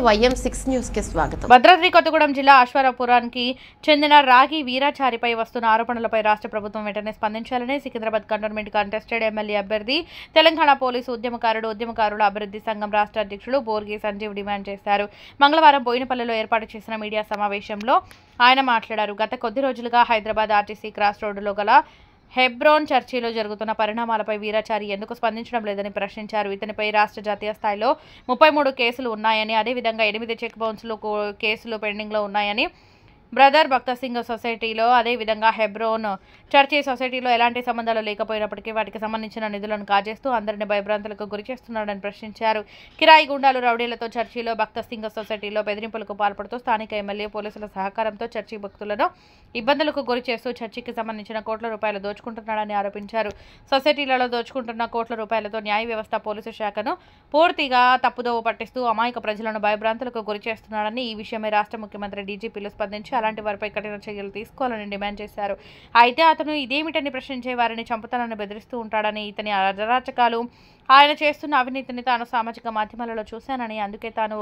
YM6 news కి స్వాగతం. భద్రాద్రి కొత్తగూడెం జిల్లా అశ్వారాపురానికి చెందిన రాగి వీరాచారిపై వస్తున్న ఆరోపణలపై రాష్ట్ర ప్రభుత్వం వెంటనే స్పందించాలని సికింద్రాబాద్ కంటోన్మెంట్ కంటెస్టెడ్ ఎమ్మెల్యే అభ్యర్థి తెలంగాణ పోలీసు ఉద్యమకారుల అభివృద్ధి సంఘం రాష్ట్ర అధ్యక్షుడు బోర్గి సంజీవ్ డిమాండ్ చేశారు. మంగళవారం బోయినపల్లిలో ఏర్పాటు చేసిన మీడియా సమావేశంలో ఆయన మాట్లాడారు. గత కొద్ది రోజులుగా హైదరాబాద్ ఆర్టీసీ క్రాస్ రోడ్డులో గల హెబ్రోన్ చర్చిలో జరుగుతున్న పరిణామాలపై వీరాచారి ఎందుకు స్పందించడం లేదని ప్రశ్నించారు. ఇతనిపై రాష్ట్ర జాతీయ స్థాయిలో 33 కేసులు ఉన్నాయని, అదేవిధంగా 8 చెక్ బౌన్స్లు కేసులు పెండింగ్లో ఉన్నాయని, బ్రదర్ భక్త సింగ్ సొసైటీలో అదేవిధంగా హెబ్రోన్ చర్చి సొసైటీలో ఎలాంటి సంబంధాలు లేకపోయినప్పటికీ వాటికి సంబంధించిన నిధులను కాజేస్తూ అందరినీ భయభ్రాంతులకు గురి చేస్తున్నాడని ప్రశ్నించారు. కిరాయి గుండాలు రౌడీలతో చర్చిలో భక్త సింగ్ సొసైటీలో బెదిరింపులకు పాల్పడుతూ స్థానిక ఎమ్మెల్యే పోలీసుల సహకారంతో చర్చి భక్తులను ఇబ్బందులకు గురి చేస్తూ చర్చికి సంబంధించిన కోట్ల రూపాయలు దోచుకుంటున్నాడని ఆరోపించారు. సొసైటీలలో దోచుకుంటున్న కోట్ల రూపాయలతో న్యాయ వ్యవస్థ పోలీసు శాఖను పూర్తిగా తప్పుదోవ పట్టిస్తూ అమాయక ప్రజలను భయభ్రాంతులకు గురి చేస్తున్నాడని, ఈ విషయమై రాష్ట్ర ముఖ్యమంత్రి డీజీపీలు స్పందించి అలాంటి వారిపై కఠిన చర్యలు తీసుకోవాలని డిమాండ్ చేశారు. అయితే అతను ఇదేమిటని ప్రశ్నించే వారిని చంపుతానని బెదిరిస్తూ ఉంటాడని, ఇతని అరాచకాలు, ఆయన చేస్తున్న అవినీతిని తాను సామాజిక మాధ్యమాలలో చూశానని, అందుకే తాను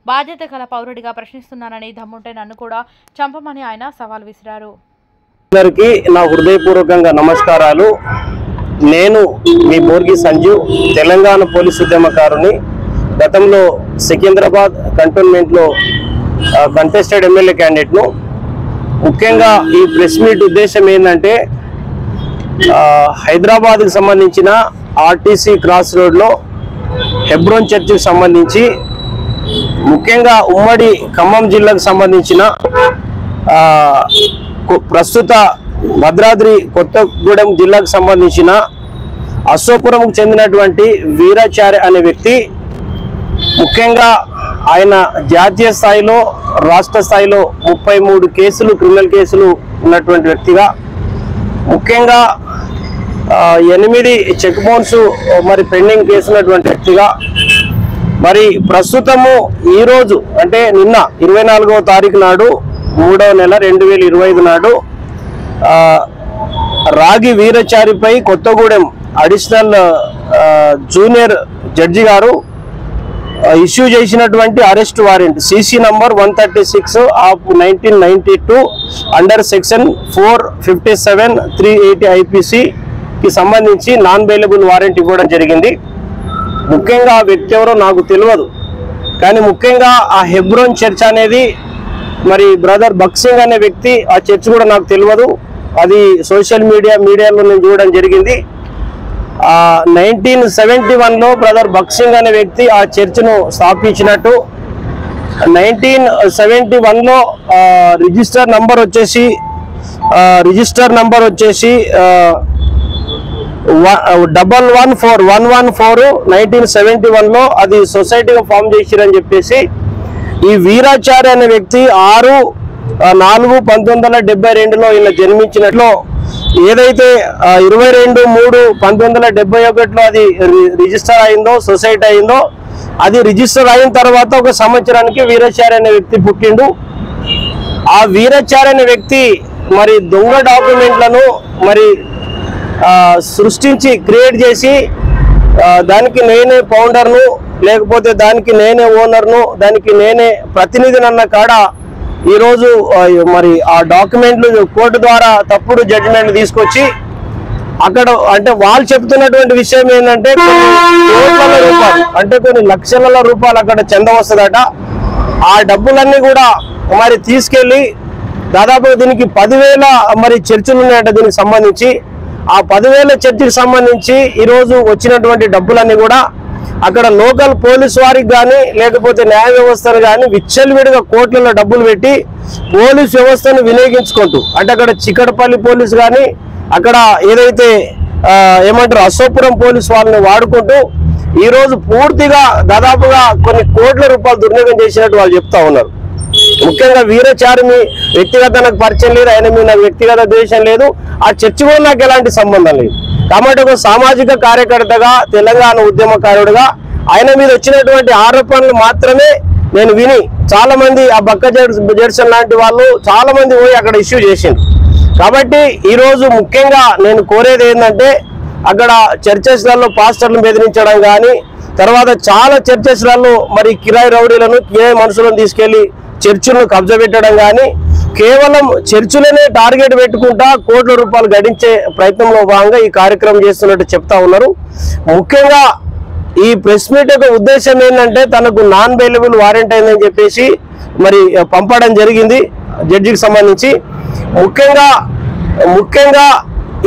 బాధ్యత గల పౌరుడిగా ప్రశ్నిస్తున్నానని, దమ్ముంటే నన్ను కూడా చంపమని ఆయన సవాల్ విసిరారు. అందరికీ నా హృదయపూర్వకంగా నమస్కారాలు. నేను మీ బోర్గి సంజీవ్, తెలంగాణ పోలీసు ఉద్యమకారుని. గతంలో సికింద్రాబాద్ కంటోన్మెంట్లో కంటెస్టెడ్ ఎమ్మెల్యే క్యాండిడేట్ను. ముఖ్యంగా ఈ ప్రెస్ మీట్ ఉద్దేశం ఏంటంటే, హైదరాబాద్కి సంబంధించిన ఆర్టీసీ క్రాస్ రోడ్లో హెబ్రోన్ చర్చికి సంబంధించి, ముఖ్యంగా ఉమ్మడి ఖమ్మం జిల్లాకు సంబంధించిన ప్రస్తుత భద్రాద్రి కొత్తగూడెం జిల్లాకు సంబంధించిన అశ్వాపురంకు చెందినటువంటి వీరాచారి అనే వ్యక్తి, ముఖ్యంగా ఆయన జాతీయ స్థాయిలో రాష్ట్ర స్థాయిలో 33 కేసులు క్రిమినల్ కేసులు ఉన్నటువంటి వ్యక్తిగా, ముఖ్యంగా 8 చెక్ బౌన్స్ మరి పెండింగ్ కేసు ఉన్నటువంటి వ్యక్తిగా, మరి ప్రస్తుతము ఈరోజు అంటే నిన్న 24వ తారీఖు నాడు 3వ నెల 2025 నాడు రాగి వీరాచారిపై కొత్తగూడెం అడిషనల్ జూనియర్ జడ్జి గారు ఇష్యూ చేసినటువంటి arrest warrant CC number 136 of 1992 under section 457/380 IPCకి సంబంధించి నాన్ బెయిలబుల్ వారెంట్ ఇవ్వడం జరిగింది. ముఖ్యంగా ఆ వ్యక్తి ఎవరో నాకు తెలియదు, కానీ ముఖ్యంగా ఆ హెబ్రోన్ చర్చ్ అనేది మరి బ్రదర్ భక్త్ సింగ్ అనే వ్యక్తి, ఆ చర్చ్ కూడా నాకు తెలియదు. అది సోషల్ మీడియాలో నేను చూడడం జరిగింది. 1971లో బ్రదర్ భక్త్ సింగ్ అనే వ్యక్తి ఆ చర్చ్ను స్థాపించినట్టు, 1971లో రిజిస్టర్ నంబర్ వచ్చేసి 114 1971లో అది సొసైటీగా ఫామ్ చేసిరని చెప్పేసి, ఈ వీరాచారి అనే వ్యక్తి 6/4/1972లో ఇలా జన్మించినట్లు, ఏదైతే 22/3/1971లో అది రిజిస్టర్ అయిందో, సొసైటీ అయిందో, అది రిజిస్టర్ అయిన తర్వాత 1 సంవత్సరానికి వీరాచారి అనే వ్యక్తి పుట్టిండు. ఆ వీరాచారి అనే వ్యక్తి మరి దొంగ డాక్యుమెంట్లను మరి సృష్టించి క్రియేట్ చేసి, దానికి నేనే ఫౌండర్ను, లేకపోతే దానికి నేనే ఓనర్ను, దానికి నేనే ప్రతినిధిని అన్న కాడ ఈరోజు మరి ఆ డాక్యుమెంట్లు కోర్టు ద్వారా తప్పుడు జడ్జిమెంట్లు తీసుకొచ్చి అక్కడ అంటే వాళ్ళు చెప్తున్నటువంటి విషయం ఏంటంటే కొన్ని కోట్ల రూపాయలు అంటే కొన్ని లక్షల రూపాయలు అక్కడ చెంద వస్తుందట. ఆ డబ్బులన్నీ కూడా మరి తీసుకెళ్ళి దాదాపు దీనికి 10,000 మరి చర్చిలు ఉన్నాయట దీనికి సంబంధించి. ఆ 10,000 చర్చికి సంబంధించి ఈరోజు వచ్చినటువంటి డబ్బులన్నీ కూడా అక్కడ లోకల్ పోలీసు వారికి కానీ లేకపోతే న్యాయ వ్యవస్థను కానీ విచ్చలవిడిగా కోట్లలో డబ్బులు పెట్టి పోలీసు వ్యవస్థను వినియోగించుకుంటూ, అంటే అక్కడ చిక్కడపల్లి పోలీసు కానీ అక్కడ ఏదైతే ఏమంటారు అశ్వాపురం పోలీసు వాళ్ళని వాడుకుంటూ ఈరోజు పూర్తిగా దాదాపుగా కొన్ని కోట్ల రూపాయలు దుర్వినియోగం చేసినట్టు వాళ్ళు చెప్తా ఉన్నారు. ముఖ్యంగా వీరాచారి మీ వ్యక్తిగత నాకు పరిచయం లేదు, ఆయన మీద నాకు వ్యక్తిగత ద్వేషం లేదు, ఆ చర్చి కూడా నాకు ఎలాంటి సంబంధం లేదు. కాబట్టి ఒక సామాజిక కార్యకర్తగా, తెలంగాణ ఉద్యమకారుడిగా ఆయన మీద వచ్చినటువంటి ఆరోపణలు మాత్రమే నేను విని, చాలా మంది ఆ బక్క జడ్సన్ లాంటి వాళ్ళు చాలా మంది పోయి అక్కడ ఇష్యూ చేసింది. కాబట్టి ఈరోజు ముఖ్యంగా నేను కోరేది ఏంటంటే, అక్కడ చర్చెస్లలో పాస్టర్లను బెదిరించడం కానీ, తర్వాత చాలా చర్చెస్లలో మరి కిరాయి రౌడీలను కిరాయి మనుషులను తీసుకెళ్లి చర్చిలను కబ్జా పెట్టడం కానీ కేవలం చర్చిలనే టార్గెట్ పెట్టుకుంటా కోట్ల రూపాయలు గడించే ప్రయత్నంలో భాగంగా ఈ కార్యక్రమం చేస్తున్నట్టు చెప్తా ఉన్నారు. ముఖ్యంగా ఈ ప్రెస్ మీట్ యొక్క ఉద్దేశం ఏంటంటే తనకు నాన్ బెయిలబుల్ వారెంట్ అయిందని చెప్పేసి మరి పంపడం జరిగింది జడ్జికి సంబంధించి. ముఖ్యంగా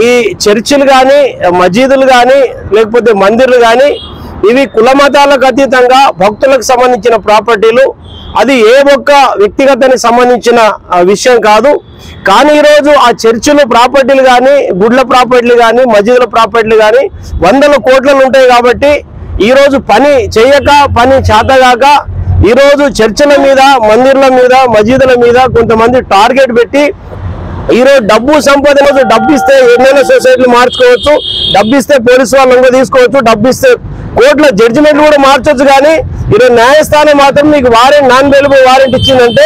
ఈ చర్చిలు కానీ మసీదులు కానీ లేకపోతే మందిర్లు కానీ ఇవి కుల మతాలకు అతీతంగా భక్తులకు సంబంధించిన ప్రాపర్టీలు. అది ఏ ఒక్క వ్యక్తిగతానికి సంబంధించిన విషయం కాదు. కానీ ఈరోజు ఆ చర్చిలు ప్రాపర్టీలు కానీ గుడ్ల ప్రాపర్టీలు కానీ మసీదుల ప్రాపర్టీలు కానీ వందల కోట్లలో ఉంటాయి. కాబట్టి ఈరోజు పని చేయక పని చేతగాక ఈరోజు చర్చిల మీద మందిర్ల మీద మసీదుల మీద కొంతమంది టార్గెట్ పెట్టి ఈరోజు డబ్బు సంపద డబ్బు ఇస్తే ఎన్నైనా సొసైటీలు మార్చుకోవచ్చు, డబ్బు ఇస్తే పోలీసు వాళ్ళు తీసుకోవచ్చు, డబ్బు ఇస్తే కోర్టుల జడ్జిమెంట్ కూడా మార్చొచ్చు. కానీ ఈరోజు న్యాయస్థానం మాత్రం మీకు వారెంట్ నాన్ బెయిలబుల్ వారెంట్ ఇచ్చిందంటే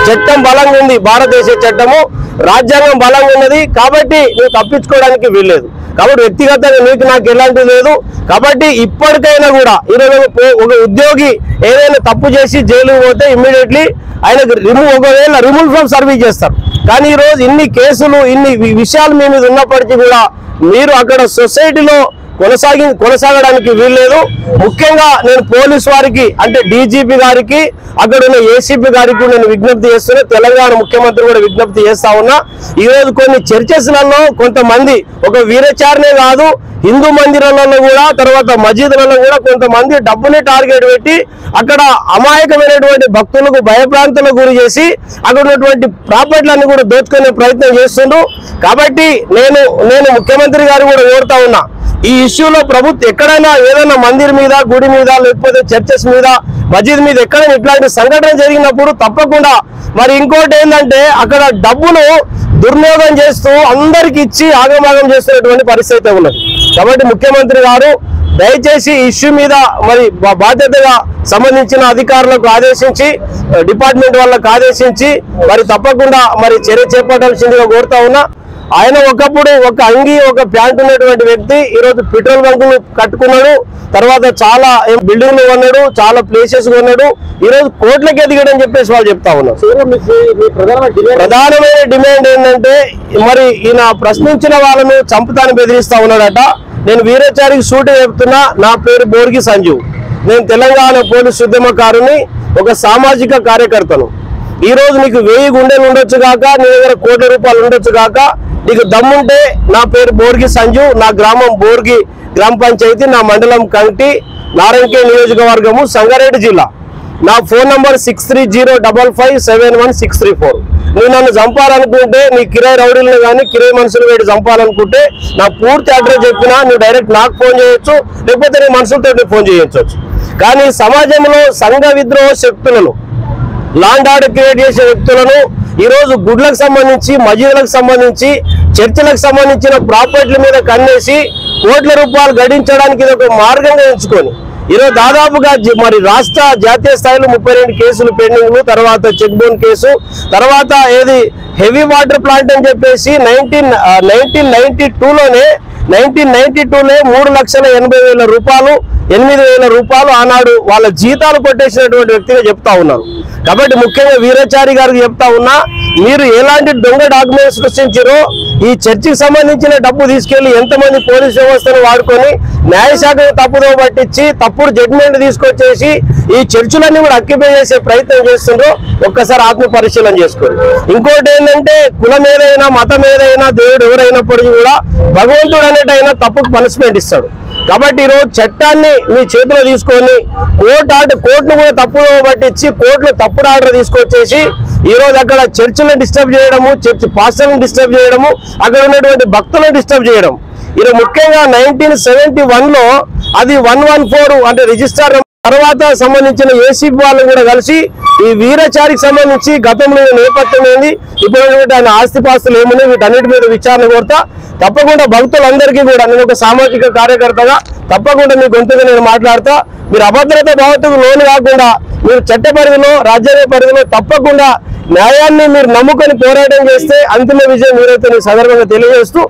చట్టం బలంగా ఉంది, భారతదేశ చట్టము రాజ్యాంగం బలంగా ఉన్నది. కాబట్టి నువ్వు తప్పించుకోవడానికి వీల్లేదు. కాబట్టి వ్యక్తిగతంగా నీకు నాకు ఎలాంటిది లేదు. కాబట్టి ఇప్పటికైనా కూడా ఈరోజు ఒక ఉద్యోగి ఏదైనా తప్పు చేసి జైలుకు పోతే ఇమ్మీడియట్లీ ఆయనకు ఒకవేళ రిమూవ్ ఫ్రమ్ సర్వీస్ చేస్తారు. కానీ ఈరోజు ఇన్ని కేసులు ఇన్ని విషయాలు మీ మీద ఉన్నప్పటికీ కూడా మీరు అక్కడ సొసైటీలో కొనసాగడానికి వీల్లేదు. ముఖ్యంగా నేను పోలీసు వారికి అంటే డీజీపీ గారికి అక్కడ ఉన్న ఏసీపీ గారికి నేను విజ్ఞప్తి చేస్తున్నా, తెలంగాణ ముఖ్యమంత్రి కూడా విజ్ఞప్తి చేస్తా ఉన్నా. ఈరోజు కొన్ని చర్చెస్లలో కొంతమంది ఒక వీరచారనే కాదు హిందూ మందిరాలలో కూడా తర్వాత మసీదులలో కూడా కొంతమంది డబ్బుని టార్గెట్ పెట్టి అక్కడ అమాయకమైనటువంటి భక్తులకు భయభ్రాంతులకు గురి చేసి అక్కడ ఉన్నటువంటి ప్రాపర్టీలన్నీ కూడా దోచుకునే ప్రయత్నం చేస్తుండ్రు. కాబట్టి నేను ముఖ్యమంత్రి గారు కూడా కోరుతా ఉన్నా, ఈ ఇష్యూలో ప్రభుత్వం ఎక్కడైనా ఏదైనా మందిర్ మీద గుడి మీద లేకపోతే చర్చెస్ మీద మసీద్ మీద ఎక్కడైనా ఇట్లాంటి సంఘటన జరిగినప్పుడు తప్పకుండా మరి ఇంకోటి ఏంటంటే అక్కడ డబ్బును దుర్వినియోగం చేస్తూ అందరికి ఇచ్చి ఆగమాగం చేస్తున్నటువంటి పరిస్థితి ఉన్నది. కాబట్టి ముఖ్యమంత్రి గారు దయచేసి ఈ ఇష్యూ మీద మరి బాధ్యతగా సంబంధించిన అధికారులకు ఆదేశించి డిపార్ట్మెంట్ వాళ్ళకు ఆదేశించి మరి తప్పకుండా మరి చర్య చేపట్టాల్సిందిగా కోరుతా ఉన్నా. ఆయన ఒకప్పుడు ఒక అంగి ఒక ప్యాంట్ ఉన్నటువంటి వ్యక్తి ఈరోజు పెట్రోల్ బంకులు కట్టుకున్నాడు, తర్వాత చాలా బిల్డింగ్లు కొన్నాడు, చాలా ప్లేసెస్ కొన్నాడు, ఈరోజు కోట్లకి ఎదిగాడని చెప్పేసి వాళ్ళు చెప్తా ఉన్నారు. ప్రధానమైన డిమాండ్ ఏంటంటే మరి ఈయన ప్రశ్నించిన వాళ్ళను చంపుతాను బెదిరిస్తా ఉన్నాడట. నేను వీరాచారికి సూటి చెప్తున్నా, నా పేరు బోర్గి సంజీవ్, నేను తెలంగాణ పోలీసు ఉద్యమకారుని, ఒక సామాజిక కార్యకర్తను. ఈ రోజు నీకు 1000 గుండెలు ఉండొచ్చు కాక నీ దగ్గర కోట్ల రూపాయలు ఉండొచ్చు కాక నీకు దమ్ముంటే నా పేరు బోర్గి సంజు, నా గ్రామం బోర్గి గ్రామ పంచాయతీ, నా మండలం కంటి నారాయణకే నియోజకవర్గము సంగారెడ్డి జిల్లా. నా ఫోన్ నంబర్ 6305571634. నువ్వు నన్ను చంపాలనుకుంటే నీ కిరాయి రౌడీలను కానీ కిరాయి మనుషులు వేడి చంపాలనుకుంటే నా పూర్తి అడ్రస్ చెప్పినా నువ్వు డైరెక్ట్ నాకు ఫోన్ చేయొచ్చు, లేకపోతే నీ మనుషులతో ఫోన్ చేయొచ్చు. కానీ సమాజంలో సంఘ విద్రోహ శక్తులను లాండ్ ఆర్డర్ క్రియేట్ చేసే వ్యక్తులను ఈరోజు గుడ్లకు సంబంధించి మసీదులకు సంబంధించి చర్చిలకు సంబంధించిన ప్రాపర్టీల మీద కన్నేసి కోట్ల రూపాయలు గడించడానికి ఇది ఒక మార్గంగా ఎంచుకొని ఈరోజు దాదాపుగా మరి రాష్ట్ర జాతీయ స్థాయిలో 32 కేసులు పెండింగ్లు, తర్వాత చెక్ బౌన్ కేసు, తర్వాత ఏది హెవీ వాటర్ ప్లాంట్ అని చెప్పేసి 1992లోనే 3,80,000 రూపాయలు 8,000 రూపాయలు ఆనాడు వాళ్ళ జీతాలు కొట్టేసినటువంటి వ్యక్తిగా చెప్తా ఉన్నారు. కాబట్టి ముఖ్యంగా వీరాచారి గారికి చెప్తా ఉన్నా, మీరు ఎలాంటి దొంగ డాక్యుమెంట్స్ సృష్టించారో ఈ చర్చికి సంబంధించిన డబ్బు తీసుకెళ్లి ఎంతమంది పోలీస్ వ్యవస్థను వాడుకొని న్యాయశాఖను తప్పుదో పట్టించి తప్పుడు జడ్జిమెంట్ తీసుకొచ్చేసి ఈ చర్చిలన్నీ కూడా అక్యుపై చేసే ప్రయత్నం చేస్తుండ్రో ఒక్కసారి ఆత్మ పరిశీలన చేసుకోండి. ఇంకోటి ఏంటంటే కులం ఏదైనా మతం ఏదైనా దేవుడు ఎవరైనప్పటికీ కూడా భగవంతుడు అనేటైనా తప్పుకు పనిష్మెంట్ ఇస్తాడు. కాబట్టి ఈరోజు చట్టాన్ని మీ చేతిలో తీసుకొని కోర్టును కూడా తప్పుదో పట్టించి కోర్టులో తప్పుడు ఆర్డర్ తీసుకొచ్చేసి ఈరోజు అక్కడ చర్చిలను డిస్టర్బ్ చేయడము, చర్చి పాస్టర్లను డిస్టర్బ్ చేయడము, అక్కడ ఉన్నటువంటి భక్తులను డిస్టర్బ్ చేయడం. ఈరోజు ముఖ్యంగా 1971లో అది 114 అంటే రిజిస్టర్ తర్వాత సంబంధించిన ఏసీపీ వాళ్ళు కూడా కలిసి ఈ వీరాచారికి సంబంధించి గతంలో నేపథ్యం ఏంది, ఇప్పుడు ఆయన ఆస్తిపాస్తులు ఏమున్నాయి, వీటన్నిటి మీద విచారణ కోరుతా. తప్పకుండా భక్తులందరికీ కూడా నేను ఒక సామాజిక కార్యకర్తగా తప్పకుండా మీ గొంతుగా నేను మాట్లాడతా. మీరు అభద్రత భావతకు లోను కాకుండా మీరు చట్ట పరిధిలో రాజ్యాంగ పరిధిలో తప్పకుండా న్యాయాన్ని మీరు నమ్ముకొని పోరాటం చేస్తే అంతిమ విజయం మీరైతే సందర్భంగా తెలియజేస్తూ